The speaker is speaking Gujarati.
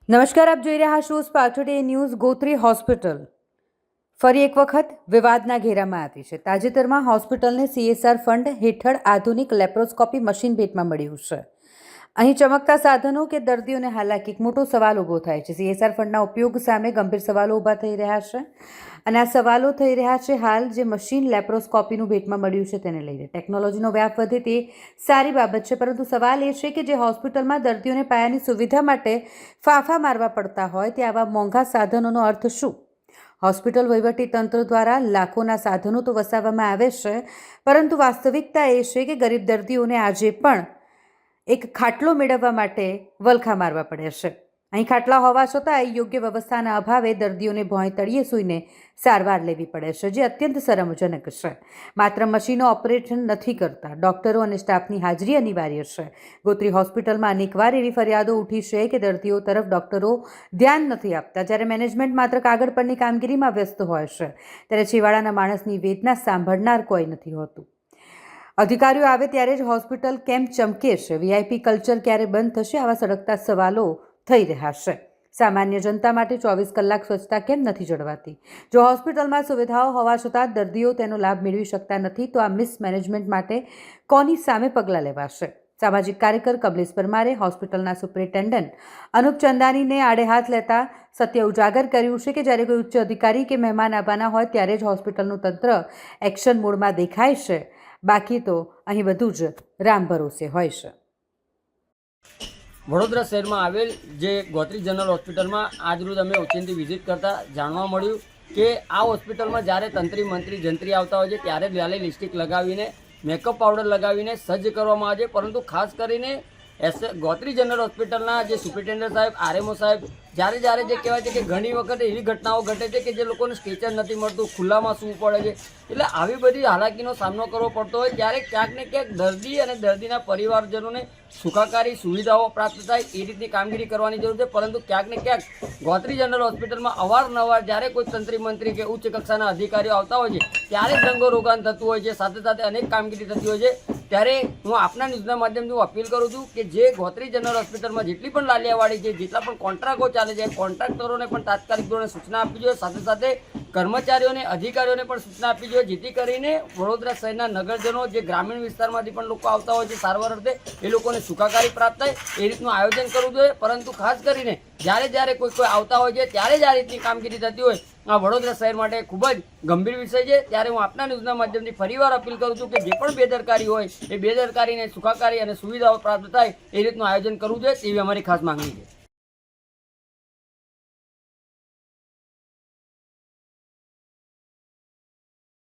નમસ્કાર, આપ જોઈ રહ્યા છો spark today news. Gotri hospital ફરી એક વખત વિવાદના ઘેરામાં આવી છે. તાજેતરમાં હોસ્પિટલને CSR ફંડ હેઠળ આધુનિક લેપ્રોસ્કોપી મશીન ભેટમાં મળ્યું છે. અહીં ચમકતા સાધનો કે દર્દીઓને હાલાકી મોટો સવાલ ઊભો થાય છે. CSR ફંડના ઉપયોગ સામે ગંભીર સવાલો ઊભા થઈ રહ્યા છે અને આ સવાલો થઈ રહ્યા છે હાલ જે મશીન લેપ્રોસ્કોપીનું ભેટમાં મળ્યું છે તેને લઈને. ટેકનોલોજીનો વ્યાપ વધે તે સારી બાબત છે, પરંતુ સવાલ એ છે કે જે હોસ્પિટલમાં દર્દીઓને પાયાની સુવિધા માટે ફાંફા મારવા પડતા હોય તે આવા મોંઘા સાધનોનો અર્થ શું? હોસ્પિટલ વહીવટીતંત્ર દ્વારા લાખોના સાધનો તો વસાવવામાં આવે છે, પરંતુ વાસ્તવિકતા એ છે કે ગરીબ દર્દીઓને આજે પણ એક ખાટલો મેળવવા માટે વલખા મારવા પડે છે. અહીં ખાટલા હોવા છતાં યોગ્ય વ્યવસ્થાના અભાવે દર્દીઓને ભોંય તળિયે સૂઈને સારવાર લેવી પડે છે, જે અત્યંત શરમજનક છે. માત્ર મશીનો ઓપરેશન નથી કરતા, ડૉક્ટરો અને સ્ટાફની હાજરી અનિવાર્ય છે. ગોત્રી હોસ્પિટલમાં અનેકવાર એવી ફરિયાદો ઉઠી છે કે દર્દીઓ તરફ ડૉક્ટરો ધ્યાન નથી આપતા, જ્યારે મેનેજમેન્ટ માત્ર કાગળ પરની કામગીરીમાં વ્યસ્ત હોય છે, ત્યારે છેવાડાના માણસની વેદના સાંભળનાર કોઈ નથી હોતું. અધિકારીઓ આવે ત્યારે જ હોસ્પિટલ કેમ ચમકે છે? VIP કલ્ચર ક્યારે બંધ થશે? આવા સળગતા સવાલો થઈ રહ્યા છે. સામાન્ય જનતા માટે 24 કલાક સ્વચ્છતા કેમ નથી જળવાતી? જો હોસ્પિટલમાં સુવિધાઓ હોવા છતાં દર્દીઓ તેનો લાભ મેળવી શકતા નથી, તો આ મિસમેનેજમેન્ટ માટે કોની સામે પગલાં લેવાશે? સામાજિક કાર્યકર કમલેશ પરમારે હોસ્પિટલના સુપ્રિન્ટેન્ડન્ટ અનુપ ચંદાનીને આડે હાથ લેતા સત્ય ઉજાગર કર્યું છે કે જ્યારે કોઈ ઉચ્ચ અધિકારી કે મહેમાન આવવાના હોય ત્યારે જ હોસ્પિટલનું તંત્ર એક્શન મોડમાં દેખાય છે, બાકી તો અહીં બધું જ રામ ભરોસે હોય છે. વડોદરા શહેરમાં આવેલ જે ગોત્રી જનરલ હોસ્પિટલમાં આજરોજ અમે ઓચિંતી વિઝિટ કરતા જાણવા મળ્યું કે આ હોસ્પિટલમાં જ્યારે તંત્રી મંત્રી જંત્રી આવતા હોય છે ત્યારે લાલી લિપસ્ટિક લગાવીને મેકઅપ પાવડર લગાવીને સજ્જ કરવામાં આવે છે, પરંતુ ખાસ કરીને ગોત્રી જનરલ હોસ્પિટલના જે સુપ્રિન્ટેન્ડન્ટ સાહેબ, RMO સાહેબ જ્યારે જે કહેવાય છે કે ઘણી વખત એવી ઘટનાઓ ઘટે છે કે જે લોકોને સ્ટેચર નથી મળતું, ખુલ્લામાં સૂવું પડે છે. એટલે આવી બધી હાલાકીનો સામનો કરવો પડતો હોય ત્યારે ક્યાંક ને ક્યાંક દર્દી અને દર્દીના પરિવારજનોને સુખાકારી સુવિધાઓ પ્રાપ્ત થાય એ રીતની કામગીરી કરવાની જરૂર છે, પરંતુ ક્યાંક ને ક્યાંક ગોત્રી જનરલ હોસ્પિટલમાં અવારનવાર જ્યારે કોઈ તંત્રી મંત્રી કે ઉચ્ચ કક્ષાના અધિકારીઓ આવતા હોય છે ત્યારે દંગો રોગાન થતું હોય છે, સાથે સાથે અનેક કામગીરી થતી હોય છે. ત્યારે હું આપના ન્યૂઝના માધ્યમથી હું અપીલ કરું છું કે જે ગોત્રી જનરલ હોસ્પિટલમાં જેટલી પણ લાલિયાવાડી છે, જેટલા પણ કોન્ટ્રાક્ટો ચાલે છે, કોન્ટ્રાક્ટરોને પણ તાત્કાલિક ધોરણે સૂચના આપવી જોઈએ, સાથે સાથે કર્મચારીઓને અધિકારીઓને પણ સૂચના આપવી જોઈએ, જેથી કરીને વડોદરા શહેરના નગરજનો જે ગ્રામીણ વિસ્તારમાંથી પણ લોકો આવતા હોય છે સારવાર અર્થે એ લોકોને સુખાકારી પ્રાપ્ત થાય એ રીતનું આયોજન કરવું જોઈએ. પરંતુ ખાસ કરીને જ્યારે કોઈ આવતા હોય છે ત્યારે જ આ રીતની કામગીરી થતી હોય આ વડોદરા શહેર માટે ખૂબ જ ગંભીર વિષય છે. ત્યારે હું આપના ન્યૂઝના માધ્યમથી ફરીવાર અપીલ કરું છું કે જે પણ બેદરકારી હોય એ બેદરકારીને સુખાકારી અને સુવિધાઓ પ્રાપ્ત થાય એ રીતનું આયોજન કરવું જોઈએ, તેવી અમારી ખાસ માંગણી છે.